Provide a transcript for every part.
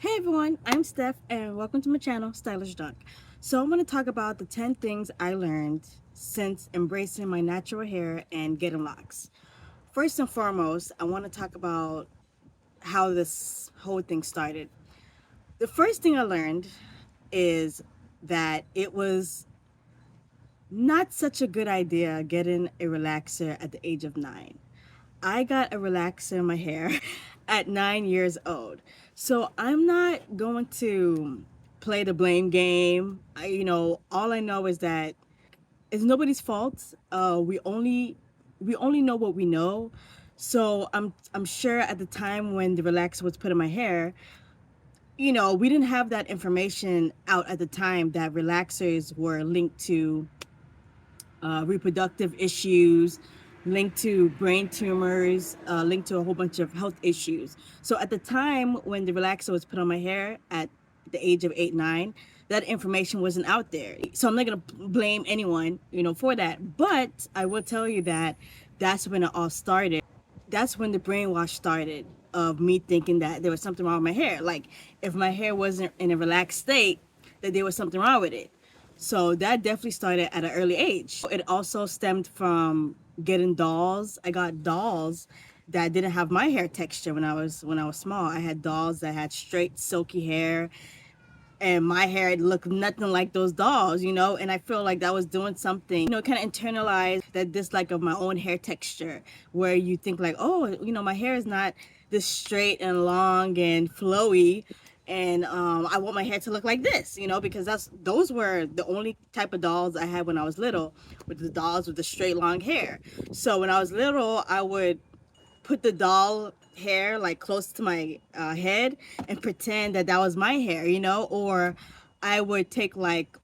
Hey everyone, I'm Steph and welcome to my channel, Stylish Dunk. So I'm going to talk about the 10 things I learned since embracing my natural hair and getting locks. First and foremost, I want to talk about how this whole thing started. The first thing I learned is that it was not such a good idea getting a relaxer at the age of 9. I got a relaxer in my hair at 9 years old. So I'm not going to play the blame game. All I know is that it's nobody's fault. We only know what we know. So I'm sure at the time when the relaxer was put in my hair, we didn't have that information out at the time that relaxers were linked to reproductive issues, linked to brain tumors, linked to a whole bunch of health issues. So at the time when the relaxer was put on my hair at the age of 8, 9, that information wasn't out there. So I'm not gonna blame anyone, for that. But I will tell you that that's when it all started. That's when the brainwash started of me thinking that there was something wrong with my hair. Like if my hair wasn't in a relaxed state, that there was something wrong with it. So that definitely started at an early age. It also stemmed from getting dolls. I got dolls that didn't have my hair texture when I was small. I had dolls that had straight silky hair and my hair looked nothing like those dolls, and I feel like that was doing something, kind of internalized that dislike of my own hair texture, where you think like, oh, my hair is not this straight and long and flowy, and I want my hair to look like this, because those were the only type of dolls I had when I was little, with the dolls with the straight long hair. So when I was little, I would put the doll hair like close to my head and pretend that was my hair, or I would take like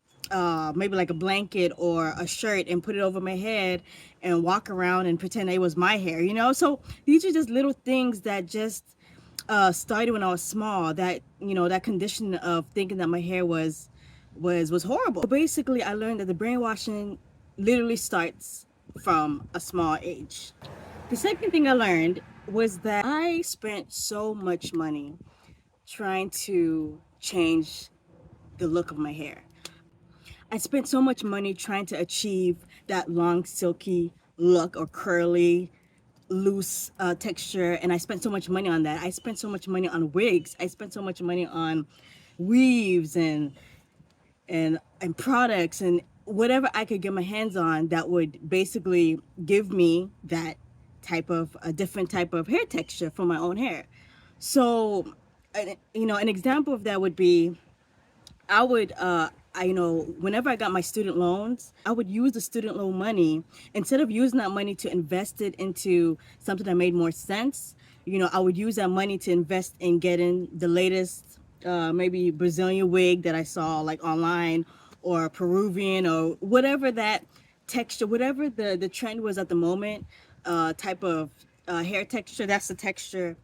maybe like a blanket or a shirt and put it over my head and walk around and pretend it was my hair, so these are just little things that just started when I was small, that that condition of thinking that my hair was horrible. Basically, I learned that the brainwashing literally starts from a small age. The second thing I learned was that I spent so much money trying to change the look of my hair. I spent so much money trying to achieve that long silky look or curly loose texture, and I spent so much money on that. I spent so much money on wigs. I spent so much money on weaves and products and whatever I could get my hands on that would basically give me that type of a different type of hair texture for my own hair. So an example of that would be I would whenever I got my student loans, I would use the student loan money, instead of using that money to invest it into something that made more sense. I would use that money to invest in getting the latest maybe Brazilian wig that I saw like online, or Peruvian, or whatever that texture, whatever the trend was at the moment, type of hair texture. That's the texture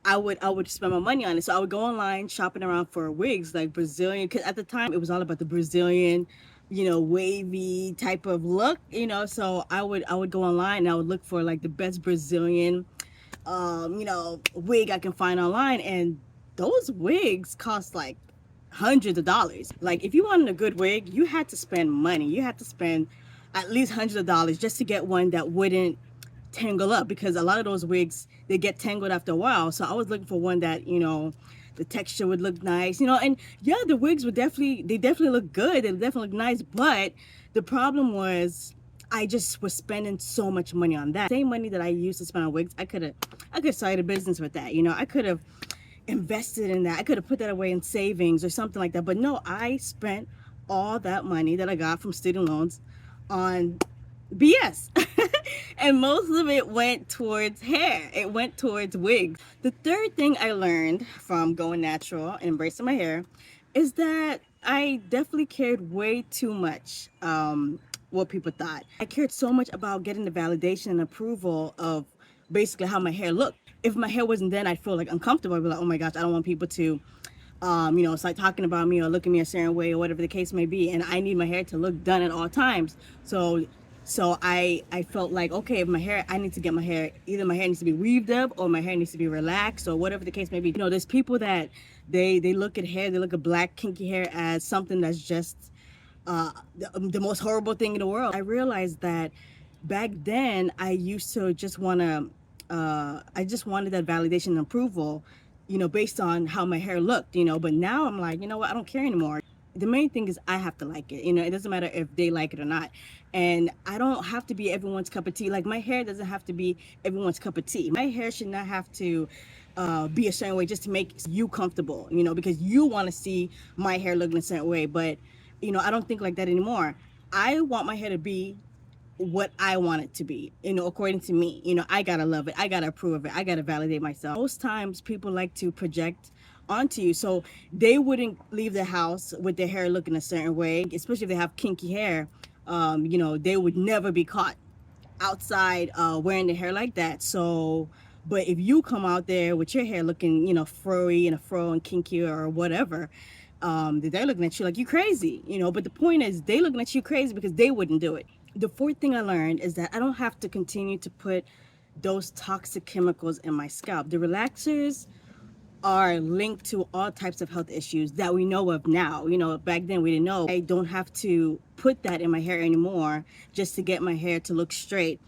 I would spend my money on it. So I would go online shopping around for wigs like Brazilian, because at the time it was all about the Brazilian, wavy type of look, so I would go online and I would look for like the best Brazilian wig I can find online, and those wigs cost like hundreds of dollars. Like if you wanted a good wig, you had to spend money. You had to spend at least hundreds of dollars just to get one that wouldn't tangle up, because a lot of those wigs, they get tangled after a while. So I was looking for one that the texture would look nice, and yeah, the wigs would definitely look good, they definitely look nice, but the problem was I just was spending so much money on that. Same money that I used to spend on wigs, I could have started a business with that. I could have invested in that. I could have put that away in savings or something like that. But no, I spent all that money that I got from student loans on BS. And most of it went towards hair. It went towards wigs. The third thing I learned from going natural and embracing my hair is that I definitely cared way too much what people thought. I cared so much about getting the validation and approval of basically how my hair looked. If my hair wasn't done, I'd feel like uncomfortable. I'd be like, oh my gosh, I don't want people to start talking about me or look at me a certain way or whatever the case may be. And I need my hair to look done at all times. So I felt like, okay, if I need to get my hair, either my hair needs to be weaved up or my hair needs to be relaxed or whatever the case may be. There's people that They look at hair, they look at black kinky hair as something that's just the most horrible thing in the world. I realized that back then I used to just want to, I just wanted that validation and approval, based on how my hair looked, but now I'm like, you know what, I don't care anymore. The main thing is I have to like it. It doesn't matter if they like it or not. And I don't have to be everyone's cup of tea. Like my hair doesn't have to be everyone's cup of tea. My hair should not have to be a certain way just to make you comfortable, because you want to see my hair look in a certain way. But, I don't think like that anymore. I want my hair to be what I want it to be, according to me. I gotta love it. I gotta approve of it. I gotta validate myself. Most times people like to project onto you. So they wouldn't leave the house with their hair looking a certain way, especially if they have kinky hair. They would never be caught outside wearing their hair like that. So, but if you come out there with your hair looking, furry and a fro and kinky or whatever, they're looking at you like you crazy, But the point is, they looking at you crazy because they wouldn't do it. The fourth thing I learned is that I don't have to continue to put those toxic chemicals in my scalp. The relaxers are linked to all types of health issues that we know of now. Back then we didn't know. I don't have to put that in my hair anymore just to get my hair to look straight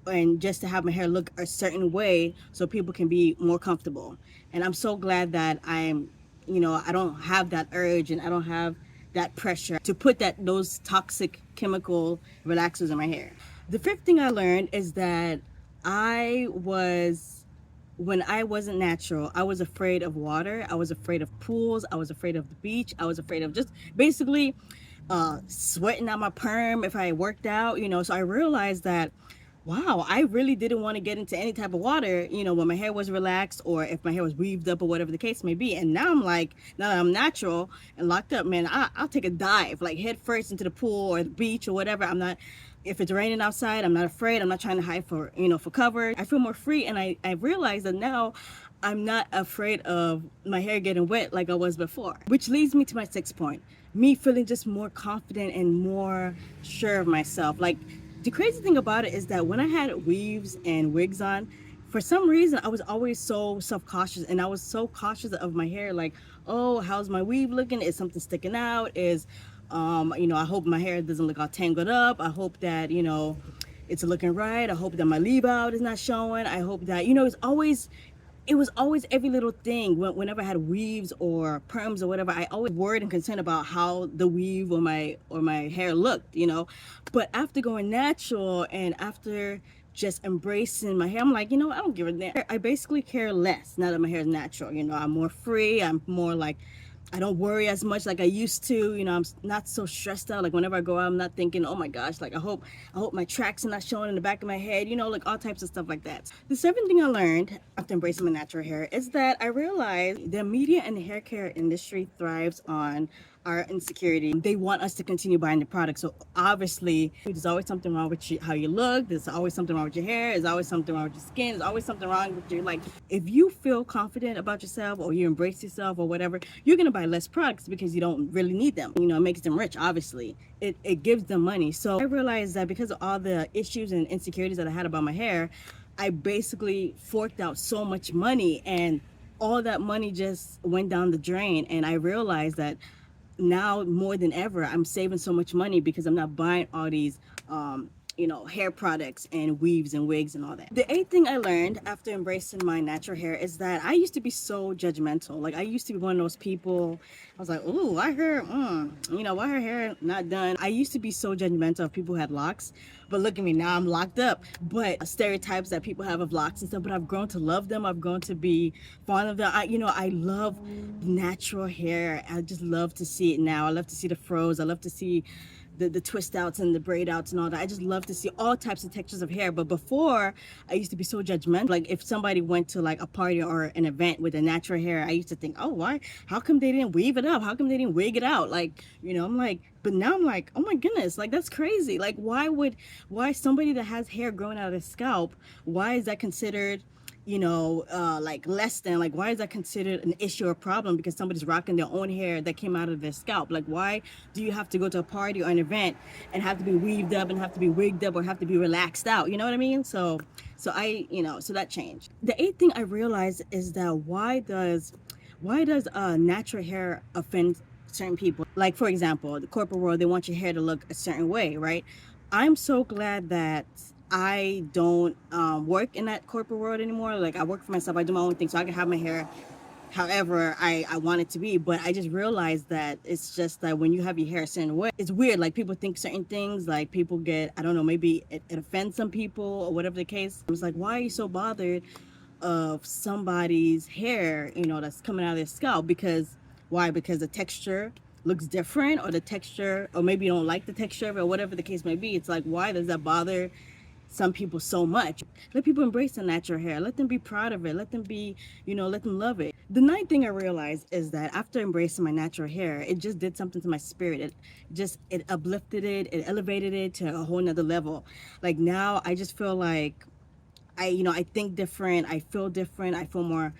and just to have my hair look a certain way so people can be more comfortable. And I'm so glad that I don't have that urge and I don't have that pressure to put those toxic chemical relaxers in my hair. The fifth thing I learned is that when I wasn't natural, I was afraid of water. I was afraid of pools. I was afraid of the beach. I was afraid of just basically sweating out my perm if I worked out, So I realized that, wow, I really didn't want to get into any type of water, when my hair was relaxed or if my hair was weaved up or whatever the case may be. And now I'm like, now that I'm natural and locked up, man, I'll take a dive, like head first into the pool or the beach or whatever. I'm not, if it's raining outside, I'm not afraid. I'm not trying to hide for cover. I feel more free. And I realized that now I'm not afraid of my hair getting wet like I was before. Which leads me to my sixth point, me feeling just more confident and more sure of myself. Like, the crazy thing about it is that when I had weaves and wigs on, for some reason I was always so self-cautious, and I was so cautious of my hair. Like, oh, how's my weave looking? Is something sticking out? I hope my hair doesn't look all tangled up. I hope that it's looking right. I hope that my leave out is not showing. I hope that it was always every little thing. Whenever I had weaves or perms or whatever, I always worried and concerned about how the weave or my hair looked, But after going natural and after just embracing my hair, I'm like, I don't give a damn. I basically care less now that my hair is natural. I'm more free. I'm more like, I don't worry as much like I used to. I'm not so stressed out. Like whenever I go out, I'm not thinking, oh my gosh, like I hope my tracks are not showing in the back of my head, like all types of stuff like that. The seventh thing I learned after embracing my natural hair is that I realized the media and the hair care industry thrives on our insecurity. They want us to continue buying the product. So obviously there's always something wrong with how you look. There's always something wrong with your hair. There's always something wrong with your skin. There's always something wrong with your, like, if you feel confident about yourself or you embrace yourself or whatever, you're going to buy less products because you don't really need them. It makes them rich, obviously. It gives them money. So I realized that because of all the issues and insecurities that I had about my hair, I basically forked out so much money, and all that money just went down the drain. And I realized that now more than ever, I'm saving so much money because I'm not buying all these hair products and weaves and wigs and all that. The eighth thing I learned after embracing my natural hair is that I used to be so judgmental. Like I used to be one of those people, I was like, ooh, why her hair not done? I used to be so judgmental of people who had locks, but look at me now, I'm locked up. But stereotypes that people have of locks and stuff, but I've grown to love them. I've grown to be fond of them. I love natural hair. I just love to see it now. I love to see the froze. I love to see the twist outs and the braid outs and all that. I just love to see all types of textures of hair. But before, I used to be so judgmental. Like if somebody went to like a party or an event with a natural hair, I used to think, oh, why? How come they didn't weave it up? How come they didn't wig it out? Like, I'm like, but now I'm like, oh my goodness, like that's crazy. Like why somebody that has hair growing out of their scalp, why is that considered like less than, like why is that considered an issue or problem because somebody's rocking their own hair that came out of their scalp? Like why do you have to go to a party or an event and have to be weaved up and have to be wigged up or have to be relaxed out? You know what I mean? So so that changed. The eighth thing I realized is that why why does natural hair offend certain people? Like, for example, the corporate world, they want your hair to look a certain way, right? I'm so glad that I don't work in that corporate world anymore. Like, I work for myself, I do my own thing, so I can have my hair however I want it to be. But I just realized that it's just that when you have your hair a certain way, it's weird. Like, people think certain things, like people get, I don't know, maybe it offends some people or whatever the case. It's like, why are you so bothered of somebody's hair, that's coming out of their scalp? Because why? Because the texture looks different, or the texture, or maybe you don't like the texture of it, or whatever the case may be. It's like, why does that bother some people so much? Let people embrace the natural hair. Let them be proud of it. Let them be, let them love it. The ninth thing I realized is that after embracing my natural hair, it just did something to my spirit. It uplifted it, it elevated it to a whole nother level. Like, now I just feel like I think different, I feel different, I feel more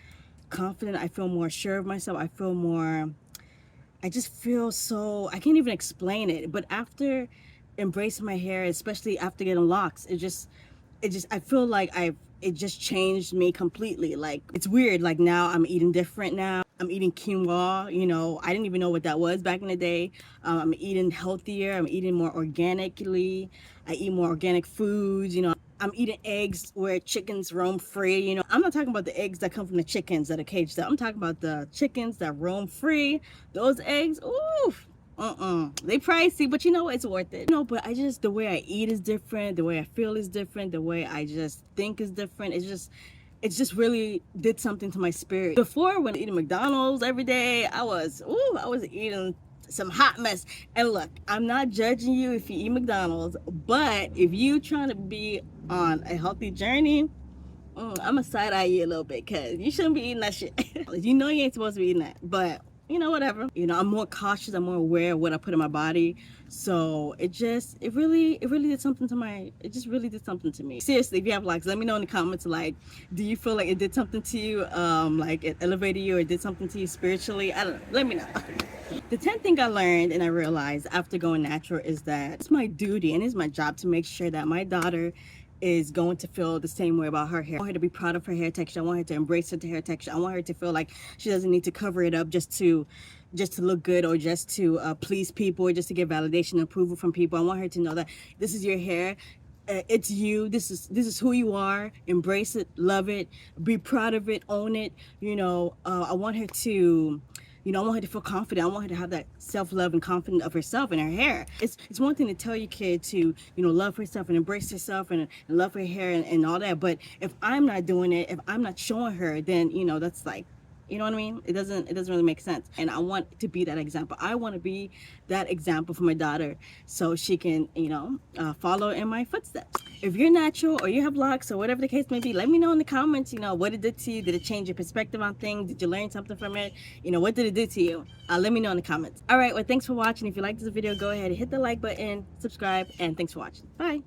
confident, I feel more sure of myself, I just feel so, I can't even explain it. But after embracing my hair, especially after getting locks, I feel like it just changed me completely. Like, it's weird. Like, now I'm eating different now. I'm eating quinoa, I didn't even know what that was back in the day. I'm eating healthier, I'm eating more organically, I eat more organic foods, I'm eating eggs where chickens roam free. I'm not talking about the eggs that come from the chickens that are caged up. I'm talking about the chickens that roam free. Those eggs, oof. They pricey, but you know what? It's worth it. But the way I eat is different. The way I feel is different. The way I just think is different. It just really did something to my spirit. Before, when eating McDonald's every day, I was eating some hot mess. And look, I'm not judging you if you eat McDonald's, but if you trying to be on a healthy journey, I'm gonna side eye you a little bit, because you shouldn't be eating that shit. You ain't supposed to be eating that, but whatever. I'm more cautious, I'm more aware of what I put in my body. So it really did something to it just really did something to me. Seriously, if you have locks, let me know in the comments, like, do you feel like it did something to you? Like, it elevated you, or it did something to you spiritually? I don't know, let me know. The 10th thing I learned and I realized after going natural is that it's my duty and it's my job to make sure that my daughter is going to feel the same way about her hair. I want her to be proud of her hair texture. I want her to embrace her hair texture. I want her to feel like she doesn't need to cover it up just to look good, or just to please people, or just to get validation and approval from people. I want her to know that this is your hair. It's you. This is who you are. Embrace it, love it, be proud of it, own it. I want her to I want her to feel confident. I want her to have that self-love and confidence of herself and her hair. It's one thing to tell your kid to, love herself and embrace herself and love her hair and all that. But if I'm not doing it, if I'm not showing her, then, that's like, you know what I mean? It doesn't really make sense. And I want to be that example. I want to be that example for my daughter, so she can, follow in my footsteps. If you're natural or you have locks or whatever the case may be, let me know in the comments, what it did to you. Did it change your perspective on things? Did you learn something from it? What did it do to you? Let me know in the comments. All right, well, thanks for watching. If you like this video, go ahead and hit the like button, subscribe, and thanks for watching. Bye.